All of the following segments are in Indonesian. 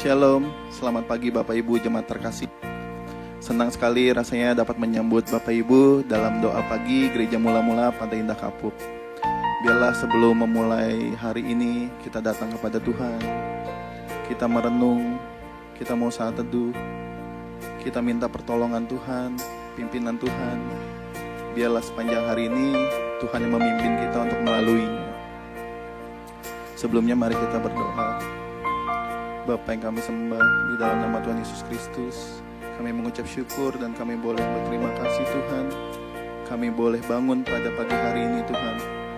Shalom, selamat pagi Bapak Ibu jemaat terkasih. Senang sekali rasanya dapat menyambut Bapak Ibu dalam doa pagi Gereja Mula-Mula Pantai Indah Kapuk. Biarlah sebelum memulai hari ini kita datang kepada Tuhan. Kita merenung, kita mau saat teduh. Kita minta pertolongan Tuhan, pimpinan Tuhan. Biarlah sepanjang hari ini Tuhan yang memimpin kita untuk melaluinya. Sebelumnya mari kita berdoa. Bapa yang kami sembah di dalam nama Tuhan Yesus Kristus, kami mengucap syukur dan kami boleh berterima kasih Tuhan. Kami boleh bangun pada pagi hari ini Tuhan,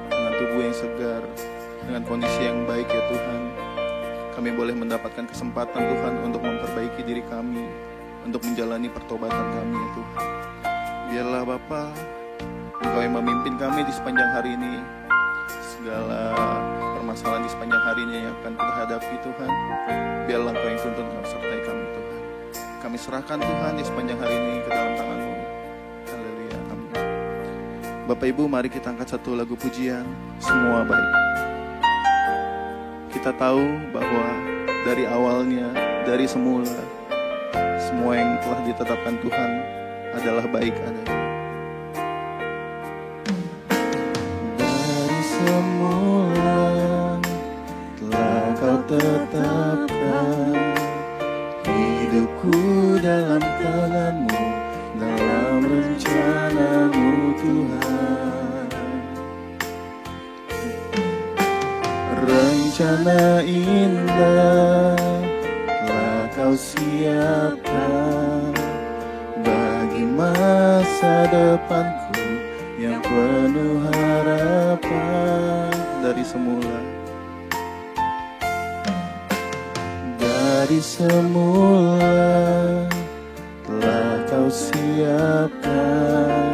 dengan tubuh yang segar, dengan kondisi yang baik ya Tuhan. Kami boleh mendapatkan kesempatan Tuhan untuk memperbaiki diri kami, untuk menjalani pertobatan kami ya Tuhan. Biarlah Bapa, Engkau yang memimpin kami di sepanjang hari ini. Segala permasalahan di sepanjang hari ini yang akan kita hadapi Tuhan, biarlah Engkau yang tuntun dan sertai kami Tuhan. Kami serahkan Tuhan di sepanjang hari ini ke dalam tangan-Mu. Haleluya, amin. Bapak Ibu, mari kita angkat satu lagu pujian, Semua Baik. Kita tahu bahwa dari awalnya, dari semula, semua yang telah ditetapkan Tuhan adalah baik adanya. Semula telah Kau tetapkan hidupku dalam tangan-Mu, dalam rencana-Mu Tuhan. Rencana indah telah Kau siapkan bagi masa depanku yang penuh harapan. Dari semula, dari semula telah Kau siapkan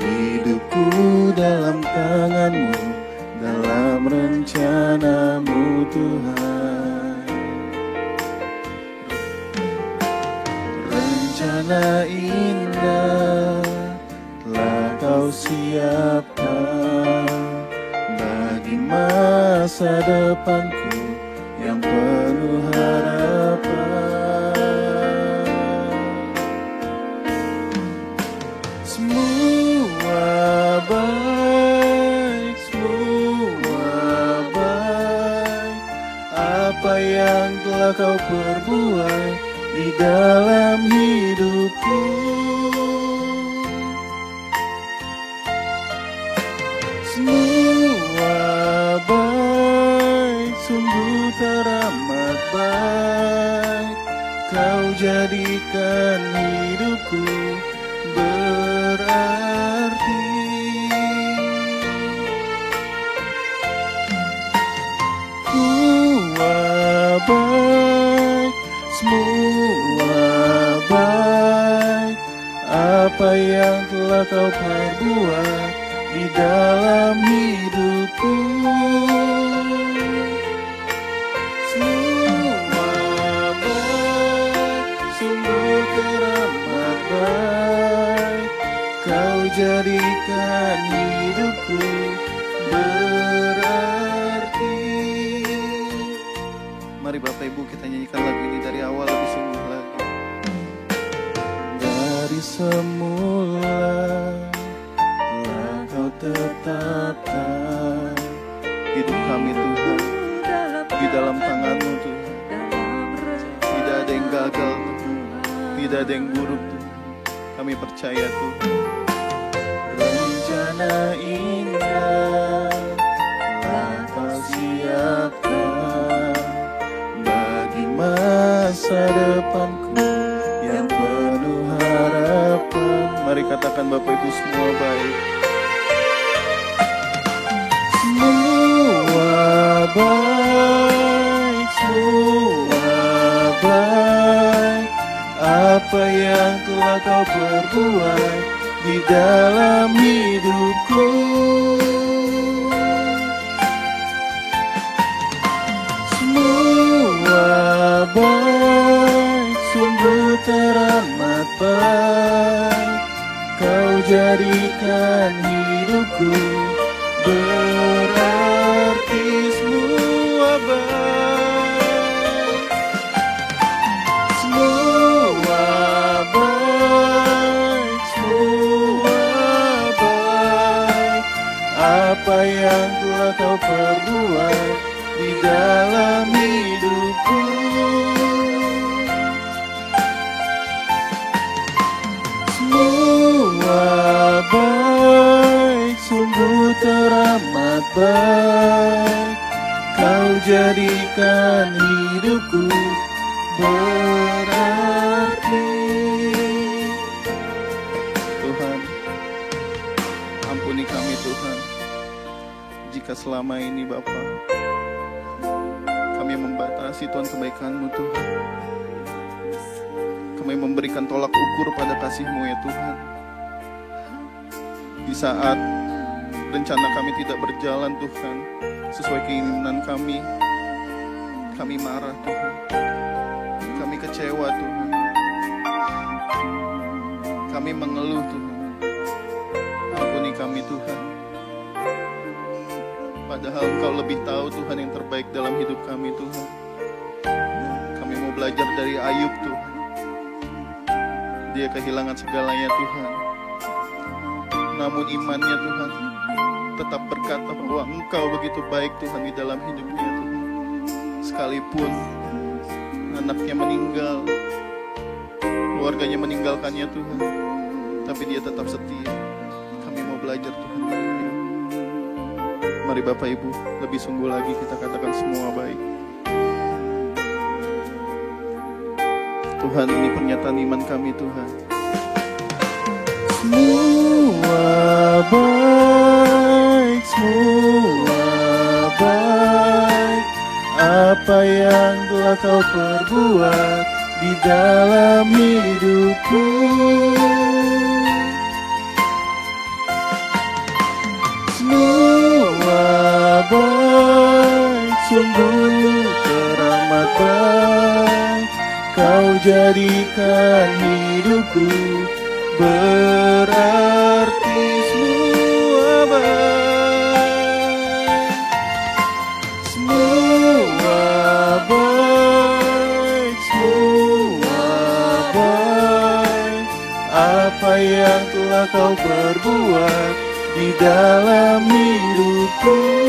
hidupku dalam tangan-Mu, dalam rencana-Mu Tuhan. Rencana indah telah Kau siapkan bagi masa depanku yang penuh harapan. Semua baik, semua baik. Apa yang telah Kau perbuat di dalam hidupku, semua baik, sungguh teramat baik. Kau jadikan hidupku berarti. Semua baik, semua baik. Apa yang telah Kau perbuat di dalam hidupku, semua baik, sungguh teramat baik. Kau jadikan hidupku berarti. Mari Bapak Ibu kita nyanyikan lagu ini dari awal lebih sungguh lagi. Dari semula Kau tetapkan hidup kami Tuhan di dalam tangan-Mu Tuhan. Tidak ada yang gagal Tuhan, tidak ada yang buruk Tuhan. Kami percaya Tuhan. Rencana indah telah Kau siapkan bagi masa depanku yang penuh harapan. Mari katakan Bapak Ibu, semua baik. Semua baik, semua baik. Apa yang telah Kau perbuat di dalam hidupku, semua baik, sungguh teramat baik. Kau jadikan hidupku berarti. Semua baik, berbuat di dalam hidupku. Semua baik, sungguh teramat baik, Kau jadikan hidupku berarti. Tuhan, ampuni kami Tuhan, jika selama ini Bapa kami membatasi Tuhan kebaikan-Mu Tuhan. Kami memberikan tolak ukur pada kasih-Mu ya Tuhan. Di saat rencana kami tidak berjalan Tuhan sesuai keinginan kami marah Tuhan. Kami kecewa Tuhan. Kami mengeluh Tuhan. Ampuni kami Tuhan. Padahal Engkau lebih tahu Tuhan yang terbaik dalam hidup kami Tuhan. Kami mau belajar dari Ayub Tuhan. Dia kehilangan segalanya Tuhan, namun imannya Tuhan tetap berkata bahwa Engkau begitu baik Tuhan di dalam hidupnya Tuhan. Sekalipun anaknya meninggal, keluarganya meninggalkannya Tuhan, tapi dia tetap setia. Kami mau belajar Tuhan. Mari Bapak Ibu, lebih sungguh lagi kita katakan semua baik. Tuhan, ini pernyataan iman kami Tuhan. Semua baik, semua baik, apa yang telah Kau perbuat di dalam hidupku. Semua baik, sungguh teramat baik, Kau jadikan hidupku berarti. Semua baik, semua baik, semua baik, apa yang telah Kau perbuat di dalam hidupku.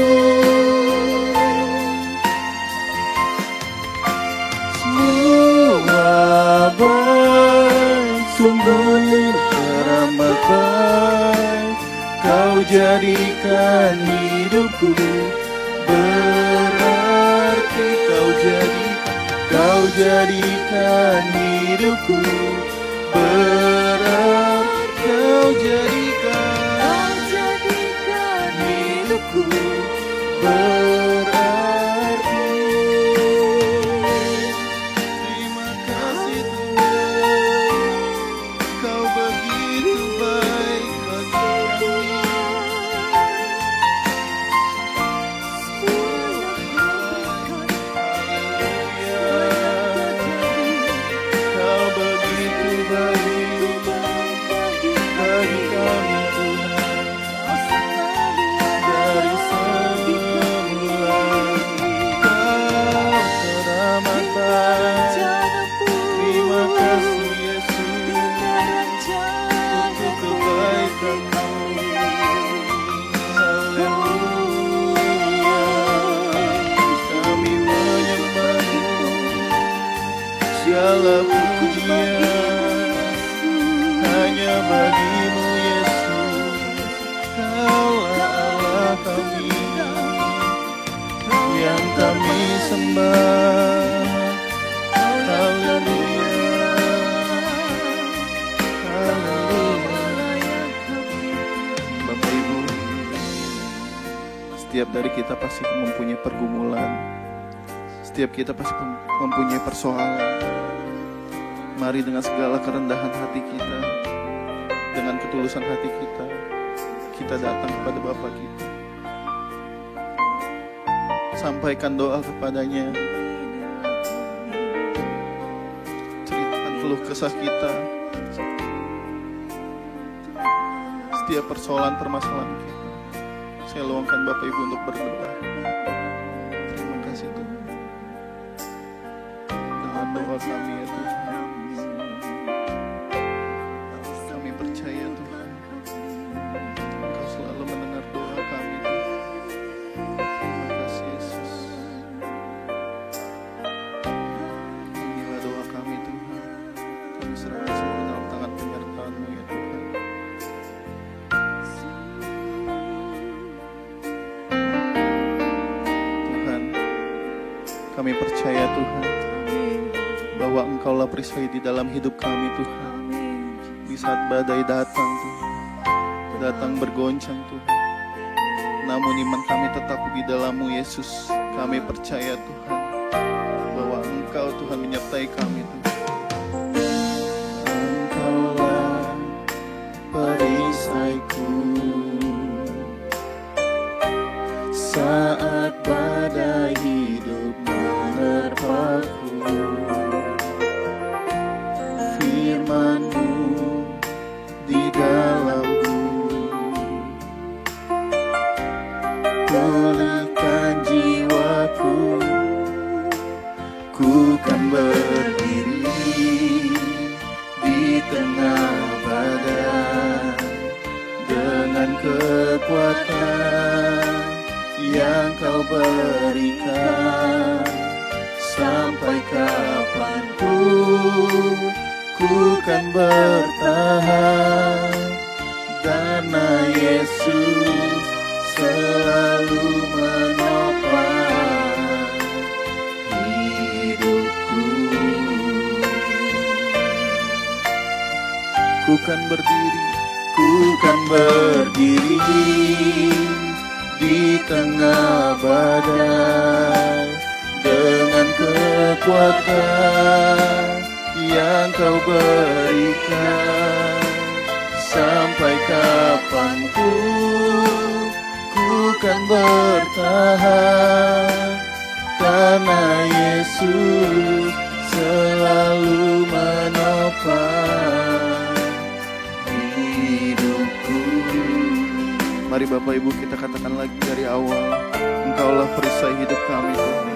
Baik, sungguh teramat baik, Kau jadikan hidupku berarti. Kau jadikan hidupku berarti. Kau jadikan hidupku berarti. Segala pujian hanya bagi-Mu Yesus. Kaulah Allah kami yang kami sembah. Haleluya, haleluya. Bapak Ibu, setiap dari kita pasti mempunyai pergumulan. Setiap kita pasti mempunyai persoalan. Mari dengan segala kerendahan hati kita, dengan ketulusan hati kita, kita datang kepada Bapa kita. Sampaikan doa kepadanya. Ceritakan keluh kesah kita. Setiap persoalan permasalahan kita, saya luangkan Bapak Ibu untuk berdoa. Terima kasih Tuhan. Dengan doa kami ya Tuhan, kami percaya Tuhan, Engkau selalu mendengar doa kami. Terima kasih. Kami percaya Tuhan bahwa Engkaulah perisai di dalam hidup kami Tuhan. Di saat badai datang Tuhan, datang bergoncang Tuhan, namun iman kami tetap di dalam-Mu Yesus. Kami percaya Tuhan bahwa Engkau Tuhan menyertai kami Tuhan. Engkaulah perisaiku saat badai hidup menerpaku. Firman-Mu di dalamku pulihkan jiwaku. Ku kan berdiri di tengah badai dengan kekuatan yang Kau berikan. Sampai kapanpun ku kan bertahan, karena Yesus selalu menopang hidupku. Ku kan berdiri di tengah badai dengan kekuatan yang Kau berikan. Sampai kapanpun ku kan bertahan, karena Yesus selalu menopang hidupku. Mari Bapak Ibu kita katakan lagi dari awal, Engkaulah perisai hidup kami Tuhan.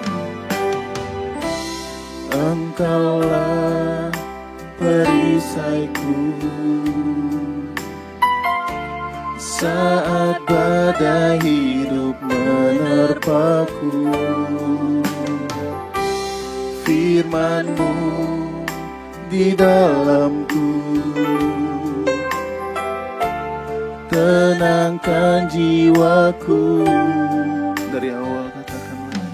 Engkaulah perisaiku saat badai hidup menerpaku. Firman-Mu di dalamku tenangkan jiwaku. Dari awal katakanlah,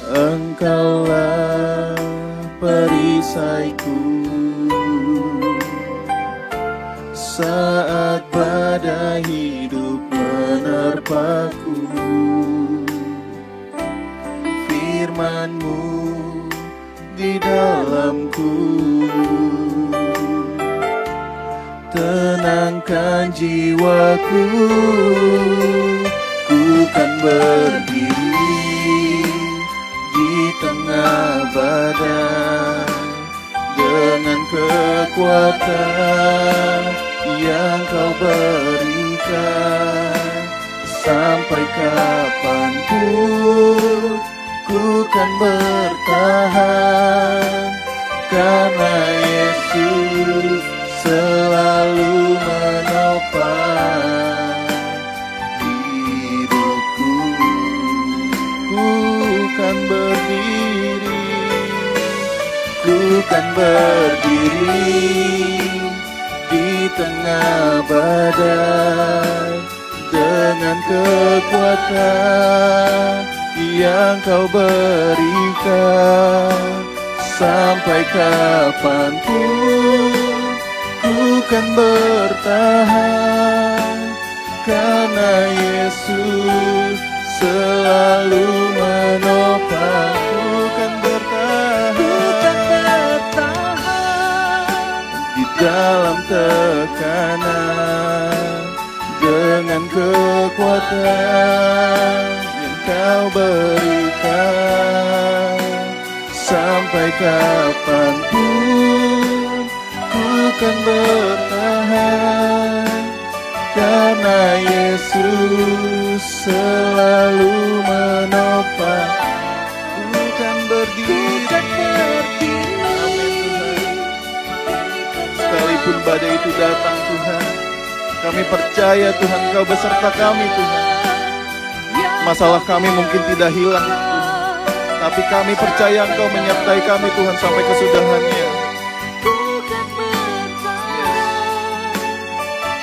Engkaulah perisaiku saat badai hidup menerpaku. Firman-Mu di dalamku tenangkan jiwaku. Ku kan berdiri di tengah badai dengan kekuatan yang Kau berikan. Sampai kapanpun ku kan bertahan, karena Yesus selalu menopang hidupku. Ku kan berdiri di tengah badai dengan kekuatan yang Kau berikan. Sampai kapanpun ku kan bertahan, karena Yesus selalu menopang. Ku kan bertahan di dalam tekanan dengan kekuatan yang Kau berikan. Sampai kapanpun ku kan bertahan, karena Yesus selalu menopang. Ku kan berdiri. Sekalipun badai itu datang Tuhan, kami percaya Tuhan Kau beserta kami Tuhan. Masalah kami mungkin tidak hilang Tuhan, tapi kami percaya Engkau menyertai kami Tuhan sampai kesudahannya.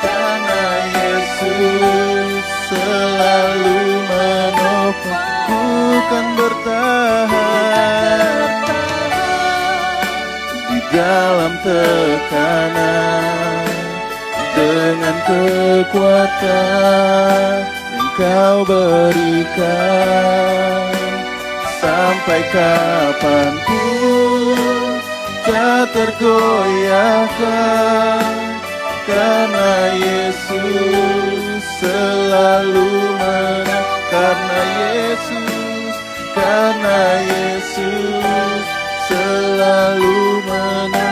Karena Yesus selalu menopang. Ku akan bertahan di dalam tekanan dengan kekuatan yang Kau berikan. Sampai kapanpun tak tergoyahkan, karena Yesus selalu menang. Karena Yesus selalu menang.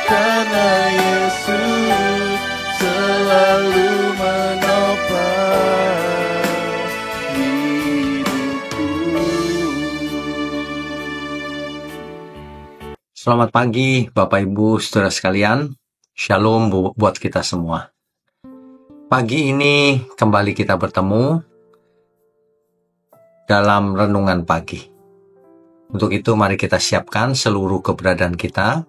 Karena Yesus selalu menopang hidupku. Selamat pagi Bapak Ibu Saudara sekalian. Shalom buat kita semua. Pagi ini kembali kita bertemu dalam renungan pagi. Untuk itu mari kita siapkan seluruh keberadaan kita,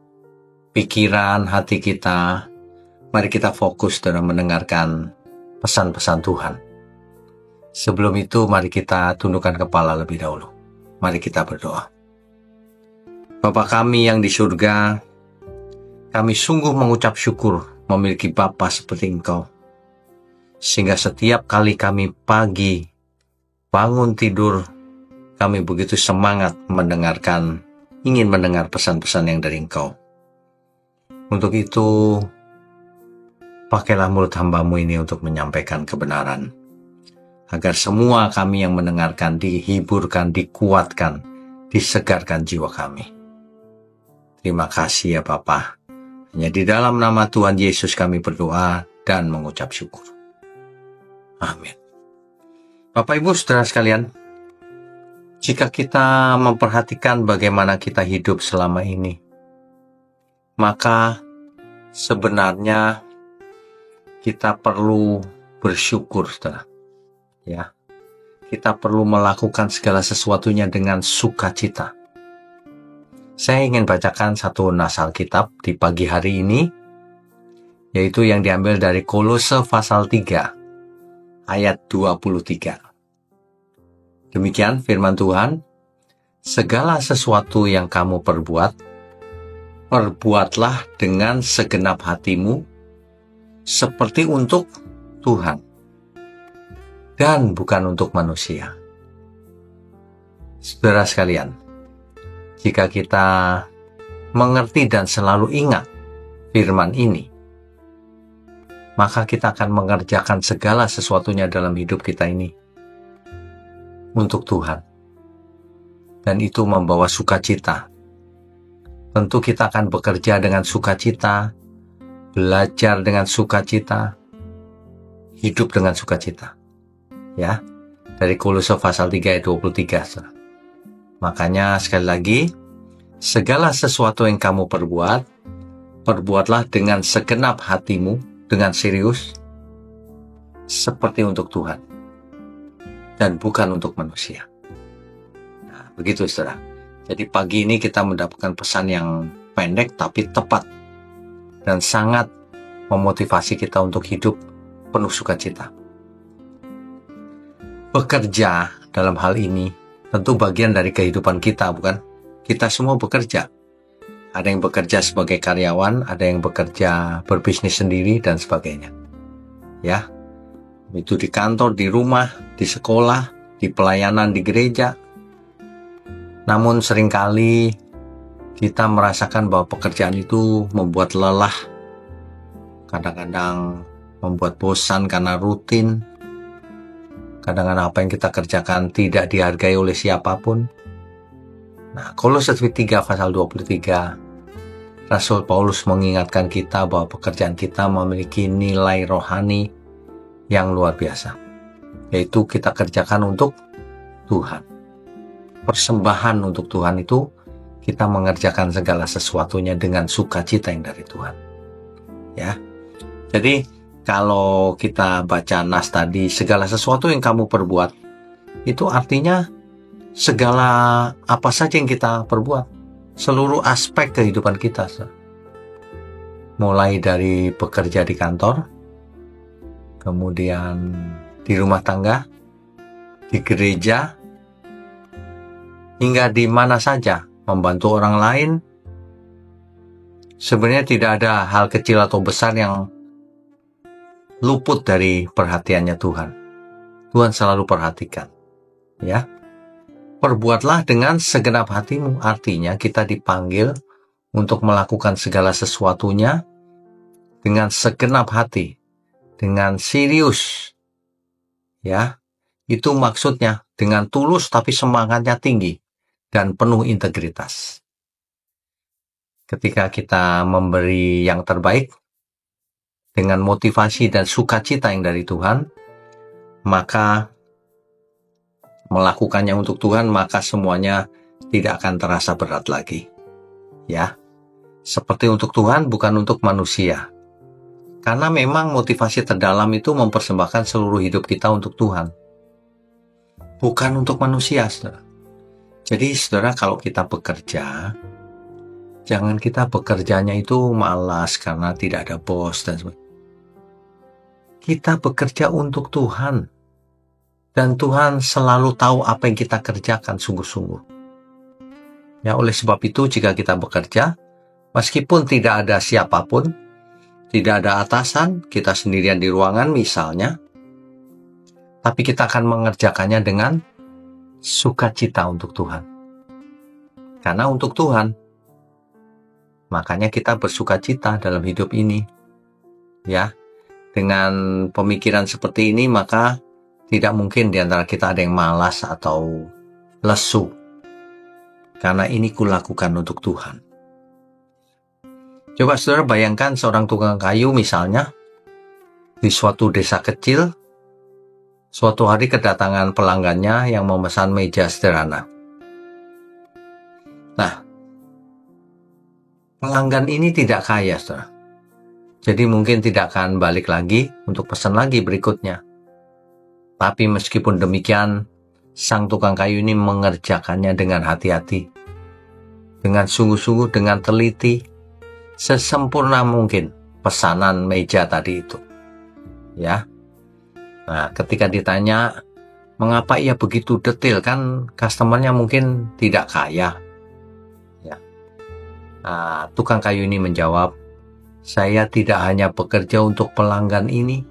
pikiran, hati kita. Mari kita fokus dalam mendengarkan pesan-pesan Tuhan. Sebelum itu mari kita tundukkan kepala lebih dahulu. Mari kita berdoa. Bapa kami yang di surga, kami sungguh mengucap syukur memiliki Bapa seperti Engkau. Sehingga setiap kali kami pagi bangun tidur, kami begitu semangat ingin mendengar pesan-pesan yang dari Engkau. Untuk itu, pakailah mulut hamba-Mu ini untuk menyampaikan kebenaran. Agar semua kami yang mendengarkan dihiburkan, dikuatkan, disegarkan jiwa kami. Terima kasih ya Bapa. Hanya di dalam nama Tuhan Yesus kami berdoa dan mengucap syukur. Amin. Bapak Ibu Saudara sekalian, jika kita memperhatikan bagaimana kita hidup selama ini, maka sebenarnya kita perlu bersyukur, Saudara. Ya. Kita perlu melakukan segala sesuatunya dengan sukacita. Saya ingin bacakan satu nas Alkitab di pagi hari ini, yaitu yang diambil dari Kolose pasal 3 ayat 23. Demikian firman Tuhan, segala sesuatu yang kamu perbuat, perbuatlah dengan segenap hatimu, seperti untuk Tuhan, dan bukan untuk manusia. Saudara sekalian, jika kita mengerti dan selalu ingat firman ini, maka kita akan mengerjakan segala sesuatunya dalam hidup kita ini untuk Tuhan. Dan itu membawa sukacita. Tentu kita akan bekerja dengan sukacita, belajar dengan sukacita, hidup dengan sukacita. Ya, dari Kolose pasal 3 ayat 23. Makanya sekali lagi, segala sesuatu yang kamu perbuat, perbuatlah dengan segenap hatimu, dengan serius, seperti untuk Tuhan, dan bukan untuk manusia. Nah, begitu saudara. Jadi pagi ini kita mendapatkan pesan yang pendek tapi tepat, dan sangat memotivasi kita untuk hidup penuh sukacita. Bekerja dalam hal ini tentu bagian dari kehidupan kita, bukan? Kita semua bekerja. Ada yang bekerja sebagai karyawan, ada yang bekerja berbisnis sendiri, dan sebagainya. Ya, itu di kantor, di rumah, di sekolah, di pelayanan, di gereja. Namun seringkali kita merasakan bahwa pekerjaan itu membuat lelah, kadang-kadang membuat bosan karena rutin, kadang-kadang apa yang kita kerjakan tidak dihargai oleh siapapun. Nah, Kolose 3 pasal 23, Rasul Paulus mengingatkan kita bahwa pekerjaan kita memiliki nilai rohani yang luar biasa, yaitu kita kerjakan untuk Tuhan. Persembahan untuk Tuhan itu kita mengerjakan segala sesuatunya dengan sukacita yang dari Tuhan. Ya, jadi kalau kita baca nas tadi, segala sesuatu yang kamu perbuat, itu artinya segala apa saja yang kita perbuat, seluruh aspek kehidupan kita, mulai dari bekerja di kantor, kemudian di rumah tangga, di gereja, hingga di mana saja, membantu orang lain. Sebenarnya tidak ada hal kecil atau besar yang luput dari perhatiannya Tuhan. Tuhan selalu perhatikan. Ya. Perbuatlah dengan segenap hatimu. Artinya kita dipanggil untuk melakukan segala sesuatunya dengan segenap hati, dengan serius. Ya. Itu maksudnya dengan tulus tapi semangatnya tinggi dan penuh integritas. Ketika kita memberi yang terbaik dengan motivasi dan sukacita yang dari Tuhan, maka melakukannya untuk Tuhan, maka semuanya tidak akan terasa berat lagi. Ya, seperti untuk Tuhan, bukan untuk manusia. Karena memang motivasi terdalam itu mempersembahkan seluruh hidup kita untuk Tuhan, bukan untuk manusia, saudara. Jadi, saudara, kalau kita bekerja, jangan kita bekerjanya itu malas karena tidak ada bos dan sebagainya. Kita bekerja untuk Tuhan. Dan Tuhan selalu tahu apa yang kita kerjakan sungguh-sungguh. Ya, oleh sebab itu jika kita bekerja, meskipun tidak ada siapapun, tidak ada atasan, kita sendirian di ruangan misalnya, tapi kita akan mengerjakannya dengan sukacita untuk Tuhan. Karena untuk Tuhan, makanya kita bersukacita dalam hidup ini. Ya, dengan pemikiran seperti ini, maka tidak mungkin di antara kita ada yang malas atau lesu. Karena ini kulakukan untuk Tuhan. Coba saudara bayangkan seorang tukang kayu misalnya, di suatu desa kecil, suatu hari kedatangan pelanggannya yang memesan meja sederhana. Nah, pelanggan ini tidak kaya, saudara. Jadi mungkin tidak akan balik lagi untuk pesan lagi berikutnya. Tapi meskipun demikian, sang tukang kayu ini mengerjakannya dengan hati-hati, dengan sungguh-sungguh, dengan teliti, sesempurna mungkin pesanan meja tadi itu. Ya. Nah, ketika ditanya mengapa ia begitu detail, kan customernya mungkin tidak kaya. Ya. Nah, tukang kayu ini menjawab, saya tidak hanya bekerja untuk pelanggan ini,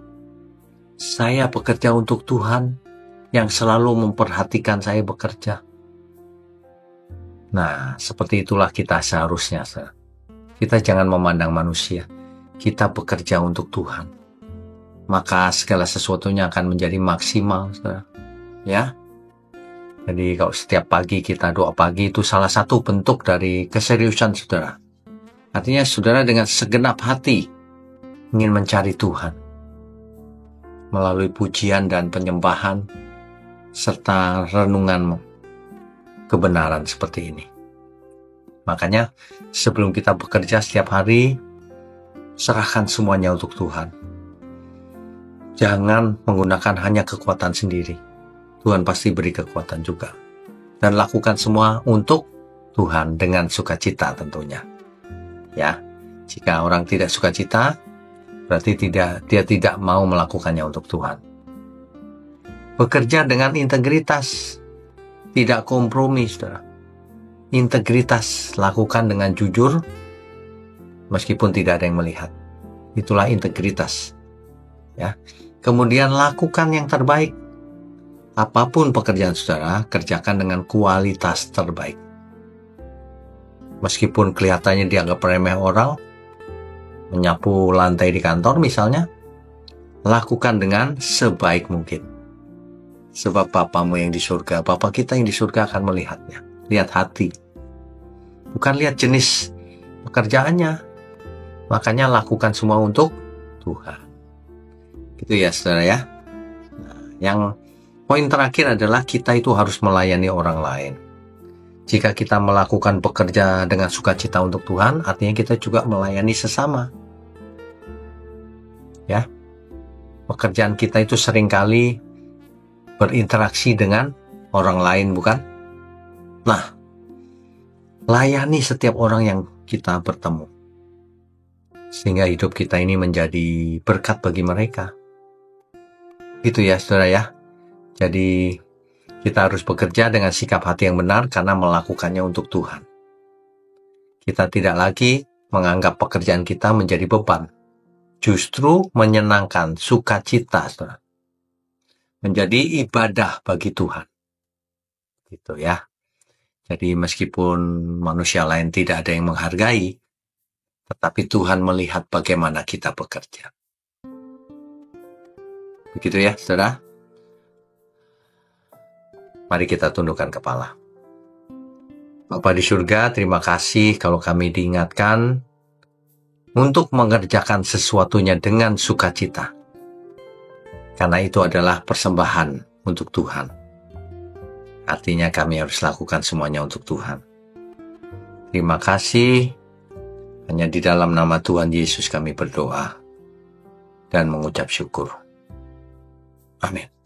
saya bekerja untuk Tuhan yang selalu memperhatikan saya bekerja. Nah, seperti itulah kita seharusnya. Kita jangan memandang manusia. Kita bekerja untuk Tuhan. Maka segala sesuatunya akan menjadi maksimal. Ya. Jadi kalau setiap pagi kita doa pagi, itu salah satu bentuk dari keseriusan saudara. Artinya saudara dengan segenap hati ingin mencari Tuhan melalui pujian dan penyembahan serta renungan kebenaran seperti ini. Makanya sebelum kita bekerja setiap hari, serahkan semuanya untuk Tuhan. Jangan menggunakan hanya kekuatan sendiri. Tuhan pasti beri kekuatan juga. Dan lakukan semua untuk Tuhan dengan sukacita tentunya. Ya, jika orang tidak sukacita, berarti dia tidak mau melakukannya untuk Tuhan. Bekerja dengan integritas, tidak kompromi, saudara. Integritas, lakukan dengan jujur, meskipun tidak ada yang melihat. Itulah integritas. Ya. Kemudian lakukan yang terbaik. Apapun pekerjaan saudara, kerjakan dengan kualitas terbaik. Meskipun kelihatannya dianggap remeh orang, menyapu lantai di kantor misalnya, lakukan dengan sebaik mungkin. Sebab Bapamu yang di surga, Bapa kita yang di surga akan melihatnya. Lihat hati. Bukan lihat jenis pekerjaannya. Makanya lakukan semua untuk Tuhan. Gitu ya saudara ya. Nah, yang poin terakhir adalah kita itu harus melayani orang lain. Jika kita melakukan pekerja dengan sukacita untuk Tuhan, artinya kita juga melayani sesama. Ya. Pekerjaan kita itu seringkali berinteraksi dengan orang lain, bukan? Nah, layani setiap orang yang kita bertemu. Sehingga hidup kita ini menjadi berkat bagi mereka. Gitu ya, saudara ya. Jadi, Kita harus bekerja dengan sikap hati yang benar karena melakukannya untuk Tuhan. Kita tidak lagi menganggap pekerjaan kita menjadi beban. Justru menyenangkan, sukacita, saudara. Menjadi ibadah bagi Tuhan. Gitu ya. Jadi meskipun manusia lain tidak ada yang menghargai, tetapi Tuhan melihat bagaimana kita bekerja. Begitu ya, saudara. Mari kita tundukkan kepala. Bapa di surga, terima kasih kalau kami diingatkan untuk mengerjakan sesuatunya dengan sukacita. Karena itu adalah persembahan untuk Tuhan. Artinya kami harus lakukan semuanya untuk Tuhan. Terima kasih. Hanya di dalam nama Tuhan Yesus kami berdoa dan mengucap syukur. Amin.